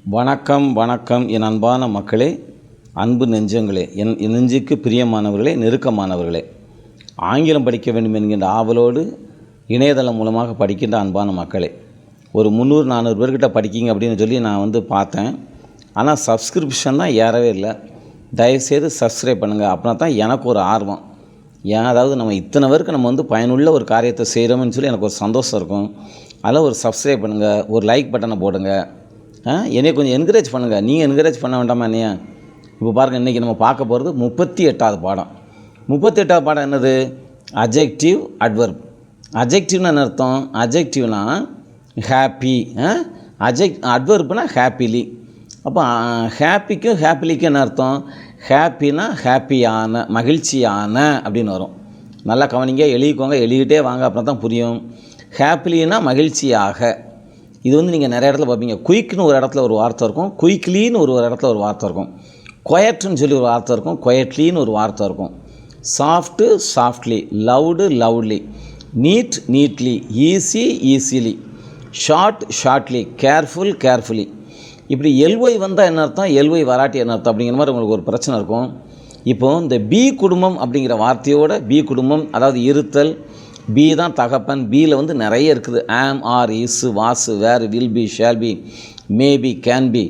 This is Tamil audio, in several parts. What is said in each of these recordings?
வணக்கம் வணக்கம் என் அன்பான மக்களே, அன்பு நெஞ்சங்களே, என் நெஞ்சுக்கு பிரியமானவர்களே, நெருக்கமானவர்களே, ஆங்கிலம் படிக்க வேண்டும் என்கின்ற ஆவலோடு இணையதளம் மூலமாக படிக்கின்ற அன்பான மக்களே, ஒரு 300-400 பேர்கிட்ட படிக்கிங்க அப்படின்னு சொல்லி நான் பார்த்தேன். ஆனால் சப்ஸ்கிரிப்ஷன் தான் ஏறவே இல்லை. தயவுசெய்து சப்ஸ்கிரைப் பண்ணுங்கள். அப்படின்னா தான் எனக்கு ஒரு ஆர்வம். அதாவது நம்ம இத்தனை பேருக்கு நம்ம பயனுள்ள ஒரு காரியத்தை செய்கிறோம்னு சொல்லி எனக்கு ஒரு சந்தோஷம் இருக்கும். அதில் ஒரு சப்ஸ்கிரைப் பண்ணுங்கள், ஒரு லைக் பட்டனை போடுங்க, என்னை கொஞ்சம் என்கரேஜ் பண்ணுங்கள். நீங்கள் என்கரேஜ் பண்ண வேண்டாமா என்னையா? இப்போ பாருங்கள், இன்றைக்கி நம்ம பார்க்க போகிறது 38வது பாடம். 38வது பாடம் என்னது? Adjective adverb. அட்ஜெக்டிவ்னா என்ன அர்த்தம்? அட்ஜெக்டிவ்னா ஹாப்பி, அட்வர்ப்னா ஹாப்பிலி. அப்போ ஹாப்பிக்கும் ஹாப்பிலிக்கும் என்ன அர்த்தம்? ஹாப்பினா ஹாப்பியான, மகிழ்ச்சியான அப்படின்னு வரும். நல்லா கவனிங்க, எழுதிக்கோங்க, எழுதிக்கிட்டே வாங்க, அப்புறம் தான் புரியும். ஹாப்பிலினா மகிழ்ச்சியாக. இது நீங்கள் நிறைய இடத்துல பார்ப்பீங்க. குயிக்னு ஒரு இடத்துல ஒரு வார்த்தை இருக்கும், குயிக்லின்னு ஒரு இடத்துல ஒரு வார்த்தை இருக்கும், குயட்னு சொல்லி ஒரு வார்த்தை இருக்கும், குயட்லின்னு ஒரு வார்த்தை இருக்கும். Soft softly, loud loudly, neat neatly, easy easily, short shortly, careful carefully. இப்படி எல்ஒய் வந்தால் என்ன அர்த்தம், எல்ஒய் வராட்டி என்ன அர்த்தம் அப்படிங்கிற மாதிரி உங்களுக்கு ஒரு பிரச்சனை இருக்கும். இப்போது இந்த பி குடும்பம் அப்படிங்கிற வார்த்தையோட பி குடும்பம், அதாவது இருத்தல், பி தான் தகப்பன். பியில் நிறைய இருக்குது. Am, are, is, was, were, will be, shall be, maybe, can be,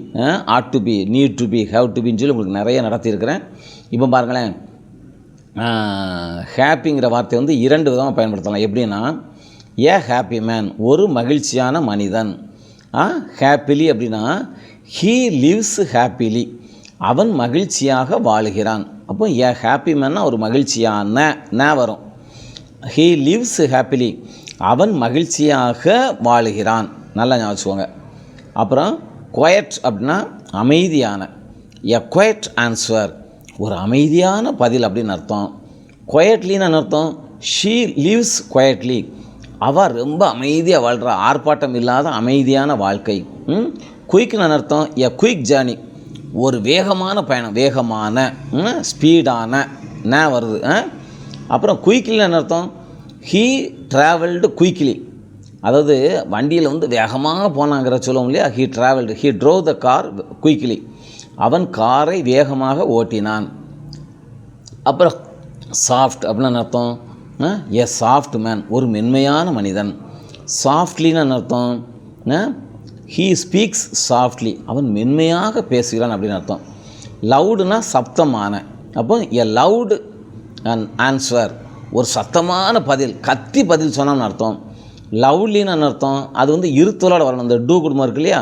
ought to be, need to be, have to பின்னு சொல்லி உங்களுக்கு நிறைய நடத்தியிருக்கிறேன். இப்போ பாருங்களேன், ஹாப்பிங்கிற வார்த்தை 2 விதமாக பயன்படுத்தலாம். எப்படின்னா, ஏ ஹாப்பி மேன், ஒரு மகிழ்ச்சியான மனிதன். ஹாப்பிலி அப்படின்னா ஹீ லிவ்ஸ் ஹாப்பிலி, அவன் மகிழ்ச்சியாக வாழுகிறான். அப்போ ஏ ஹாப்பி மேன்னா ஒரு மகிழ்ச்சியான வரும். ஹீ லிவ்ஸ் ஹாப்பிலி, அவன் மகிழ்ச்சியாக வாழுகிறான். நல்லா ஞாபகம். அப்புறம் குவயட் அப்படின்னா அமைதியான, எ குவயட் ஆன்சர், ஒரு அமைதியான பதில் அப்படின்னு அர்த்தம். குவயட்லின்னு அர்த்தம், ஷீ லிவ்ஸ் குவயட்லி, அவள் ரொம்ப அமைதியாக வாழ்கிறா, ஆர்ப்பாட்டம் இல்லாத அமைதியான வாழ்க்கை. குயிக்னு அர்த்தம், எ குயிக் ஜேர்னி, ஒரு வேகமான பயணம், வேகமான, ஸ்பீடான வருது. அப்புறம் குயிக்லின்னு அர்த்தம், ஹீ ட்ராவல்டு குயிக்லி, அதாவது வண்டியில் வேகமாக போனாங்கிற சொல்லுவோம் இல்லையா. He travelled, he drove the car quickly, அவன் காரை வேகமாக ஓட்டினான். அப்புறம் சாஃப்ட் அப்படின்னு அர்த்தம், எ சாஃப்ட் மேன், ஒரு மென்மையான மனிதன். சாஃப்ட்லின்னு அர்த்தம், ஹீ ஸ்பீக்ஸ் சாஃப்ட்லி, அவன் மென்மையாக பேசுகிறான் அப்படின்னு அர்த்தம். லவுடுனா சப்தமான, அப்போ எ லவுடு ஆன்சர், ஒரு சத்தமான பதில், கத்தி பதில் சொன்னான்னு அர்த்தம். லவ்லின்னு அர்த்தம், அது இருத்தலோடு வரணும். இந்த டூ குடும்பம் இருக்கு இல்லையா,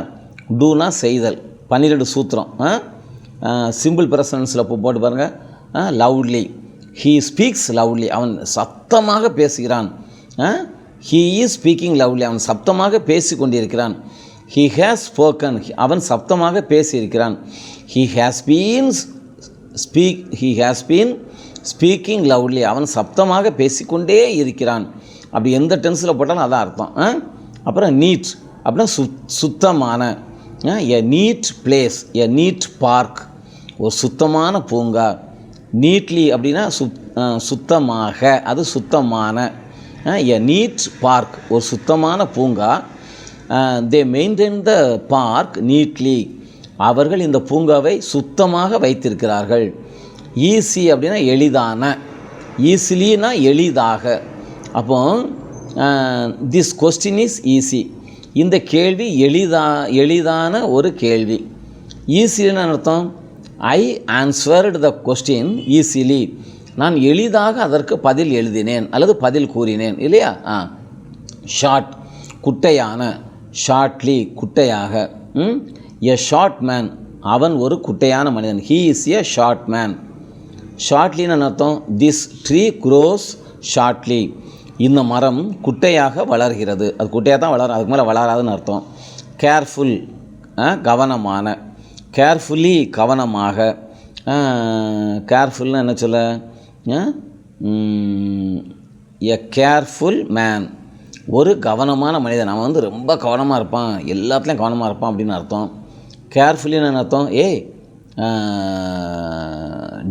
டூனா செய்தல், 12 சூத்திரம், சிம்பிள் ப்ரெசன்ஸில் போட்டு பாருங்கள். லவுட்லி, ஹீ ஸ்பீக்ஸ் லவுட்லி, அவன் சத்தமாக பேசுகிறான். ஹீ இஸ் ஸ்பீக்கிங் லவுட்லி, அவன் சத்தமாக பேசி கொண்டிருக்கிறான். ஹீ ஹேஸ் ஸ்போக்கன், அவன் சத்தமாக பேசியிருக்கிறான். He has been speaking loudly, அவன் சப்தமாக பேசிக்கொண்டே இருக்கிறான். அப்படி எந்த டென்ஸில் போட்டாலும் அதான் அர்த்தம். அப்புறம் நீட் அப்படின்னா சுத்தமான, எ நீட் பிளேஸ், எ நீட் பார்க், ஒரு சுத்தமான பூங்கா. நீட்லி அப்படின்னா சுத்தமாக, அது சுத்தமான. எ நீட் பார்க், ஒரு சுத்தமான பூங்கா. தே மெயின்டைன் த பார்க் நீட்லி, அவர்கள் இந்த பூங்காவை சுத்தமாக வைத்திருக்கிறார்கள். ஈஸி அப்படின்னா எளிதான, ஈஸிலினா எளிதாக. அப்போ திஸ் கொஸ்டின் இஸ் ஈஸி, இந்த கேள்வி எளிதான ஒரு கேள்வி. ஈஸிலின்னு அர்த்தம், ஐ ஆன்சர்டு த கொஸ்டின் ஈஸிலி, நான் எளிதாக அதற்கு பதில் எழுதினேன் அல்லது பதில் கூறினேன் இல்லையா. ஷார்ட் குட்டையான, ஷார்ட்லி குட்டையாக. எ ஷார்ட் மேன், அவன் ஒரு குட்டையான மனிதன். He is a short man. ஷார்ட்லின்னு அர்த்தம், திஸ் ட்ரீ க்ரோஸ் ஷார்ட்லி, இந்த மரம் குட்டையாக வளர்கிறது. அது குட்டையாக தான் வளரும், அதுக்கு மேலே வளராதுன்னு அர்த்தம். கேர்ஃபுல் கவனமான, கேர்ஃபுல்லி கவனமாக. கேர்ஃபுல்னு என்ன சொல்ல, எ கேர்ஃபுல் மேன், ஒரு கவனமான மனிதன். அவன் ரொம்ப கவனமாக இருப்பான், எல்லாத்துலேயும் கவனமாக இருப்பான் அப்படின்னு அர்த்தம். கேர்ஃபுல்லின்னு அர்த்தம்,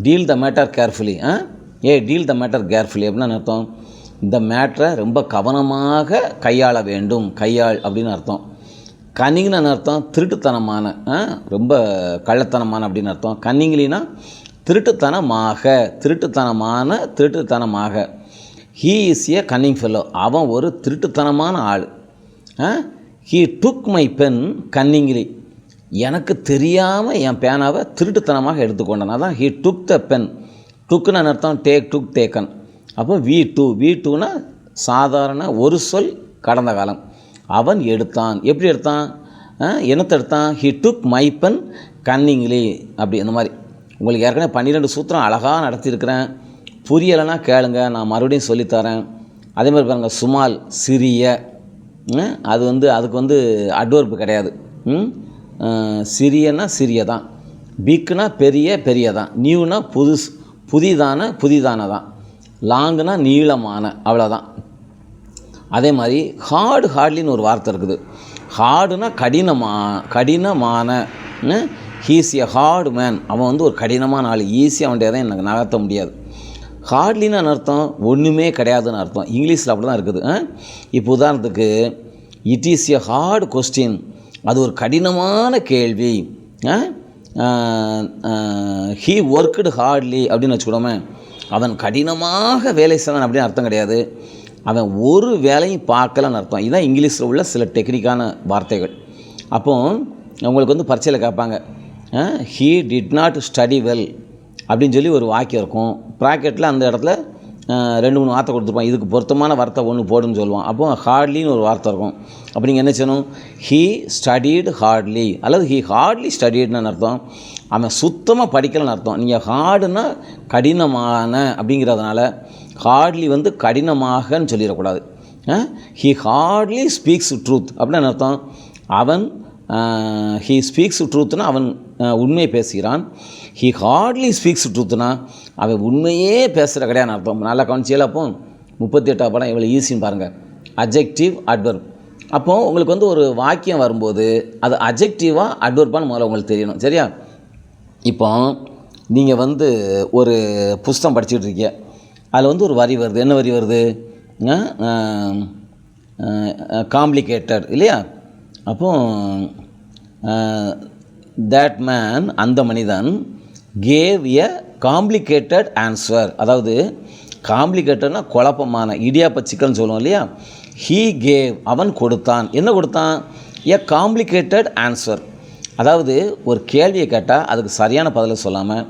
deal the matter carefully, deal the matter carefully அப்படின்னு அர்த்தம். இந்த மேட்டரை ரொம்ப கவனமாக கையாள வேண்டும், கையாள் அப்படின்னு அர்த்தம். கன்னிங்னு அர்த்தம் திருட்டுத்தனமான, ரொம்ப கள்ளத்தனமான அப்படின்னு அர்த்தம். கன்னிங்லினா திருட்டுத்தனமாக. He is a Canning fellow, அவன் ஒரு திருட்டுத்தனமான ஆள். ஹீ டுக் மை பென் கன்னிங்லி, எனக்கு தெரியாமல் என் பேனாவை திருட்டுத்தனமாக எடுத்துக்கொண்டான். அதான் ஹீ டுக் த பென். டுக்குன்னு அர்த்தம் டேக்கன். அப்போ வி டூனா சாதாரண ஒரு சொல் கடந்த காலம். அவன் எடுத்தான். எப்படி எடுத்தான்? என்னத்தை எடுத்தான்? He took my pen cunningly. அப்படி இந்த மாதிரி உங்களுக்கு ஏற்கனவே 12 சூத்திரம் அழகாக நடத்தியிருக்கிறேன். புரியலைன்னா கேளுங்க, நான் மறுபடியும் சொல்லித்தரேன். அதே மாதிரி பாருங்கள், சுமால் சிறிய, அது அதுக்கு அட்வர்பு கிடையாது. சிறியன்னா சிறிய தான், பிக்குனா பெரிய தான், நியூனா புதிதான தான், லாங்குனா நீளமான, அவ்வளோதான். அதே மாதிரி ஹார்ட்லின்னு ஒரு வார்த்தை இருக்குது. ஹார்டுனா கடினமான. ஹீஸ் எ ஹார்டு மேன், அவன் ஒரு கடினமான ஆள், ஈஸியாக அவன்கிட்ட தான் எனக்கு நகர்த்த முடியாது. ஹார்ட்லின்னு அர்த்தம் ஒன்றுமே கிடையாதுன்னு அர்த்தம். இங்கிலீஷில் அப்படி தான் இருக்குது. இப்போ உதாரணத்துக்கு, it is a hard question, அது ஒரு கடினமான கேள்வி. ஹீ ஒர்க்டு ஹார்ட்லி அப்படின்னு வச்சுக்கூடோமே, அவன் கடினமாக வேலை செய்தான் அப்படின்னு அர்த்தம் கிடையாது. அவன் ஒரு வேலையும் பார்க்கலன்னு அர்த்தம். இதுதான் இங்கிலீஷில் உள்ள சில டெக்னிக்கான வார்த்தைகள். அப்போது உங்களுக்கு பரீட்சையில் கேட்பாங்க, he did not study well அப்படின்னு சொல்லி ஒரு வாக்கியம் இருக்கும். ப்ராக்கெட்டில் அந்த இடத்துல 2-3 வார்த்தை கொடுத்துருப்பான். இதுக்கு பொருத்தமான வார்த்தை ஒன்று போடுன்னு சொல்லுவான். அப்போது ஹார்ட்லின்னு ஒரு வார்த்தை இருக்கும். அப்போ நீங்கள் என்ன செய்யணும்? ஹீ ஸ்டடீடு ஹார்ட்லி அல்லது ஹீ ஹார்ட்லி ஸ்டடீடுன்னு அர்த்தம். அவன் சுத்தமாக படிக்கலன்னு அர்த்தம். நீங்கள் ஹார்டுனா கடினமான அப்படிங்கிறதுனால ஹார்ட்லி கடினமாகன்னு சொல்லிடக்கூடாது. ஹீ ஹார்ட்லி ஸ்பீக்ஸ் ட்ரூத் அப்படின்னு அர்த்தம். அவன் ஹீ ஸ்பீக்ஸ் ட்ரூத்னா அவன் உண்மையை பேசுகிறான். ஹீ ஹார்ட்லி ஸ்பீக்ஸ் ட்ரூத்னா அவன் உண்மையே பேசுகிற கிடையாது அர்த்தம். நல்லா கவனிச்சியல. அப்போ 38ஆம் படம் எவ்வளோ ஈஸின்னு பாருங்கள். Adjective, adverb. அப்போது உங்களுக்கு ஒரு வாக்கியம் வரும்போது அது அட்ஜெக்டிவாக அட்வர்பான்னு முதல்ல உங்களுக்கு தெரியணும். சரியா? இப்போ நீங்கள் ஒரு புஸ்தகம் படிச்சுட்டு இருக்கீங்க. அதில் ஒரு வரி வருது. என்ன வரி வருது? காம்ப்ளிகேட்டட் இல்லையா? அப்போது தேட் மேன், அந்த மனிதன், கேவ் எ காம்ப்ளிகேட்டட் ஆன்சர். அதாவது காம்ப்ளிகேட்டட்னா குழப்பமான, இடியாப்ப சிக்கன் சொல்லுவோம் இல்லையா? ஹீ கேவ், அவன் கொடுத்தான். என்ன கொடுத்தான்? எ காம்ப்ளிகேட்டட் ஆன்சர். அதாவது ஒரு கேள்வியை கேட்டால் அதுக்கு சரியான பதிலை சொல்லாமல்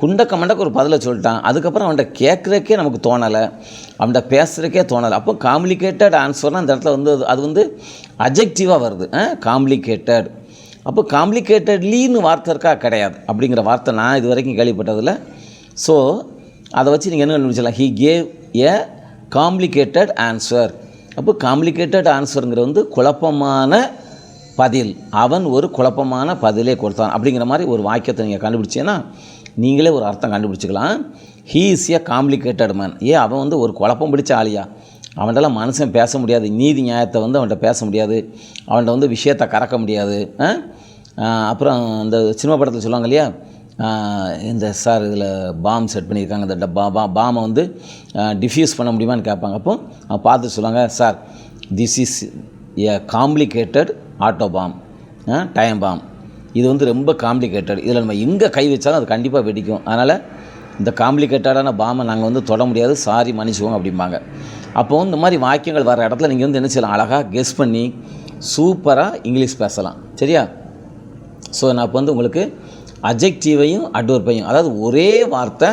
குண்டக்க ஒரு பதிலை சொல்லிட்டான். அதுக்கப்புறம் அவன்கிட்ட கேட்குறக்கே நமக்கு தோணலை, அவன்கிட்ட பேசுகிறக்கே தோணலை. அப்போ காம்ப்ளிகேட்டட் ஆன்சர்னால் அந்த இடத்துல அது அட்ஜெக்டிவாக வருது. காம்ப்ளிகேட்டட். அப்போ காம்ப்ளிகேட்டட்லின்னு வார்த்தை இருக்கா? கிடையாது. அப்படிங்கிற வார்த்தை நான் இது வரைக்கும் கேள்விப்பட்டதில்லை. ஸோ அதை வச்சு நீங்கள் என்ன கண்டுபிடிச்சலாம்? He gave a complicated answer. அப்போ காம்ப்ளிகேட்டட் ஆன்சருங்கிற குழப்பமான பதில். அவன் ஒரு குழப்பமான பதிலே கொடுத்தான் அப்படிங்கிற மாதிரி ஒரு வாக்கியத்தை நீங்கள் கண்டுபிடிச்சீங்கன்னா நீங்களே ஒரு அர்த்தம் கண்டுபிடிச்சிக்கலாம். He is a complicated man. அவன் ஒரு குழப்பம் பிடிச்ச ஆளியா? அவன்கிட்டலாம் மனுஷன் பேச முடியாது. நீதி நியாயத்தை அவன்கிட்ட பேச முடியாது. அவன்கிட்ட விஷயத்தை கறக்க முடியாது. அப்புறம் இந்த சினிமா படத்தில் சொல்லுவாங்க இல்லையா, இந்த சார் இதில் பாம் செட் பண்ணியிருக்காங்க, இந்த பாமை டிஃப்யூஸ் பண்ண முடியுமான்னு கேட்பாங்க. அப்போ அவன் பார்த்து சொல்லுவாங்க, sir this is a complicated auto bomb, time bomb. இது ரொம்ப காம்ப்ளிகேட்டட். இதில் நம்ம எங்கே கை வச்சாலும் அது கண்டிப்பாக வெடிக்கும். அதனால் இந்த காம்ப்ளிகேட்டடான பாமை நாங்கள் தொட முடியாது, சாரி மன்னிச்சுவோங்க அப்படிம்பாங்க. அப்போது இந்த மாதிரி வாக்கியங்கள் வர இடத்துல நீங்கள் என்ன செய்யலாம்? அழகாக கெஸ் பண்ணி சூப்பராக இங்கிலீஷ் பேசலாம். சரியா? ஸோ நான் இப்போ உங்களுக்கு அட்ஜெக்டிவையும் அட்வர்ப்பையும், அதாவது ஒரே வார்த்தை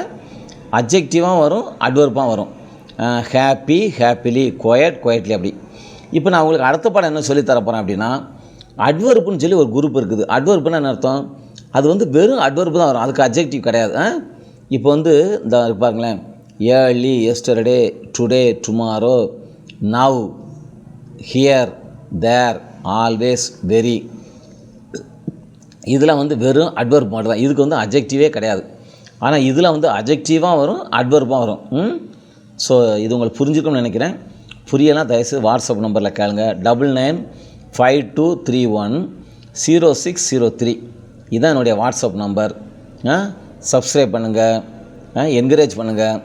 அட்ஜெக்டிவாக வரும், அட்வர்ப்பாக வரும். ஹாப்பி, ஹாப்பிலி, குவைட்லி அப்படி. இப்போ நான் உங்களுக்கு அடுத்த பாடம் என்ன சொல்லித்தர போகிறேன் அப்படின்னா, அட்வர்ப்புன்னு சொல்லி ஒரு குரூப் இருக்குது. அட்வர்ப்புன்னு என்ன அர்த்தம்? அது வெறும் அட்வர்ப்பு தான் வரும், அதுக்கு அட்ஜெக்டிவ் கிடையாது. இப்போ இந்த பாருங்களேன், early, yesterday, today, tomorrow, now, here, there, always, very. இதில் வெறும் அட்வர்ப் மட்டும் தான். இதுக்கு அட்ஜெக்டிவே கிடையாது. ஆனால் இதில் அட்ஜெக்டிவாக வரும், அட்வர்ப்பாக வரும். ஸோ இது உங்களுக்கு புரிஞ்சுக்கணும்னு நினைக்கிறேன். புரியலாம் தயவுசெய்து வாட்ஸ்அப் நம்பரில் கேளுங்க. 9952310603. இதுதான் என்னுடைய வாட்ஸ்அப் நம்பர். சப்ஸ்கிரைப் பண்ணுங்கள், என்கரேஜ் பண்ணுங்கள்.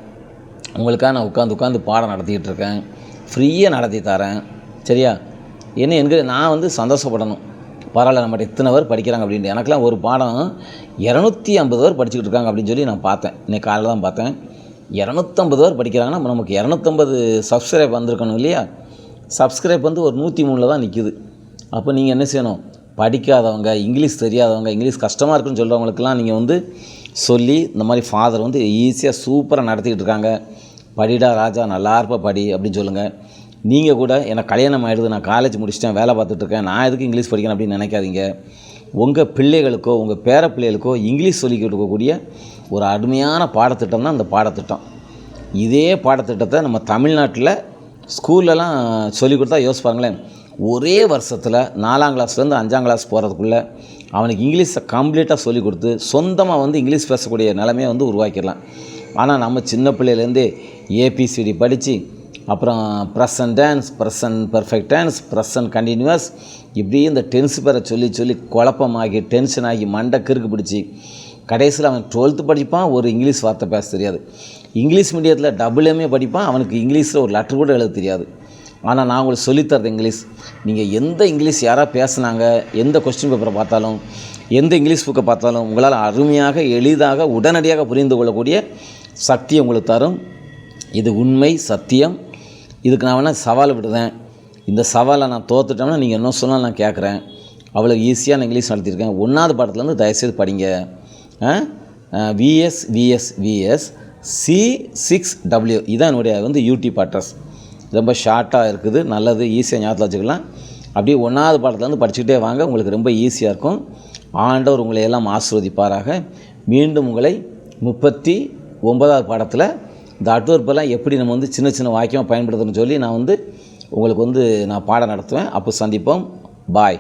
உங்களுக்காக நான் உட்காந்து பாடம் நடத்திக்கிட்டு இருக்கேன். ஃப்ரீயாக நடத்தி தரேன். சரியா? என்ன என்கரேஜ், நான் சந்தோஷப்படணும். பரவாயில்ல நம்மகிட்ட இத்தனை பேர் படிக்கிறாங்க அப்படின்ட்டு. எனக்கெல்லாம் ஒரு பாடம் 250 பேர் படிச்சுக்கிட்டு இருக்காங்க அப்படின்னு சொல்லி நான் பார்த்தேன். இன்னைக்கு காலையில் தான் பார்த்தேன். 250 பேர் படிக்கிறாங்கன்னா நமக்கு 250 சப்ஸ்கிரைப் வந்திருக்கணும் இல்லையா? சப்ஸ்கிரைப் வந்து ஒரு 103 தான் நிற்கிது. அப்போ நீங்கள் என்ன செய்யணும்? படிக்காதவங்க, இங்கிலீஷ் தெரியாதவங்க, இங்கிலீஷ் கஷ்டமாக இருக்குன்னு சொல்கிறவங்களுக்கெல்லாம் நீங்கள் வந்து சொல்லி இந்த மாதிரி ஃபாதர் வந்து ஈஸியாக சூப்பராக நடத்திக்கிட்டு இருக்காங்க, படிடா ராஜா நல்லா இருப்ப படி அப்படின்னு சொல்லுங்கள். நீங்கள் கூட எனக்கு கல்யாணம் ஆகிடுது, நான் காலேஜ் முடிச்சிட்டேன், வேலை பார்த்துட்ருக்கேன், நான் எதுக்கு இங்கிலீஷ் படிக்கணும் அப்படின்னு நினைக்காதீங்க. உங்கள் பிள்ளைகளுக்கோ உங்கள் பேர பிள்ளைகளுக்கோ இங்கிலீஷ் சொல்லிக் கொடுக்கக்கூடிய ஒரு அருமையான பாடத்திட்டம் தான் இந்த பாடத்திட்டம். இதே பாடத்திட்டத்தை நம்ம தமிழ்நாட்டில் ஸ்கூல்லலாம் சொல்லிக் கொடுத்தா யோசிப்பாங்களேன். ஒரே வருஷத்தில் 4ஆம் கிளாஸ்லேருந்து 5ஆம் கிளாஸ் போகிறதுக்குள்ளே அவனுக்கு இங்கிலீஷை கம்ப்ளீட்டாக சொல்லிக் கொடுத்து சொந்தமாக வந்து இங்கிலீஷ் பேசக்கூடிய நிலைமையை வந்து உருவாக்கிடலாம். ஆனால் நம்ம சின்ன பிள்ளையிலேருந்தே ஏபிசிடி படித்து அப்புறம் present tense, present perfect tense, present continuous இப்படி இந்த டென்ஸ் பேரை சொல்லி குழப்பமாகி டென்ஷன் ஆகி மண்டை கிறுக்கு பிடிச்சி கடைசியில் அவன் 12th படிப்பான், ஒரு இங்கிலீஷ் வார்த்தை பேச தெரியாது. இங்கிலீஷ் மீடியத்தில் டபுள் படிப்பான், அவனுக்கு இங்கிலீஷில் ஒரு லெட்டர் கூட எழுத தெரியாது. ஆனால் நான் உங்களுக்கு சொல்லித்தரது இங்கிலீஷ். நீங்கள் எந்த இங்கிலீஷ் யாராவது பேசுனாங்க, எந்த கொஸ்டின் பேப்பரை பார்த்தாலும், எந்த இங்கிலீஷ் புக்கை பார்த்தாலும் உங்களால் அருமையாக எளிதாக உடனடியாக புரிந்து கொள்ளக்கூடிய சக்தி உங்களுக்கு தரும். இது உண்மை, சத்தியம். இதுக்கு நான் வேணால் சவால் விடுதேன். இந்த சவாலை நான் தோத்துட்டோம்னா நீங்கள் என்ன சொன்னால் நான் கேட்குறேன். அவ்வளோ ஈஸியாக நான் இங்கிலீஷ் நடத்தியிருக்கேன். 1வது பாடத்துலேருந்து தயவுசெய்து படிங்க. VS C6W இதான் என்னுடைய வந்து யூடியூப் அட்ரஸ். ரொம்ப ஷார்ட்டாக இருக்குது, நல்லது, ஈஸியாக ஞாபகத்தில் வச்சுக்கலாம். அப்படியே 1வது பாடத்துலேருந்து படிச்சுக்கிட்டே வாங்க, உங்களுக்கு ரொம்ப ஈஸியாக இருக்கும். ஆண்டவர் உங்களை எல்லாம் ஆசீர்வதிப்பாராக. மீண்டும் உங்களை 39வது பாடத்தில் இந்த அட்வர்பெல்லாம் எப்படி நம்ம வந்து சின்ன சின்ன வாக்கியமாக பயன்படுத்தணும்னு சொல்லி நான் வந்து உங்களுக்கு வந்து நான் பாடம் நடத்துவேன். அப்போ சந்திப்போம். பாய்.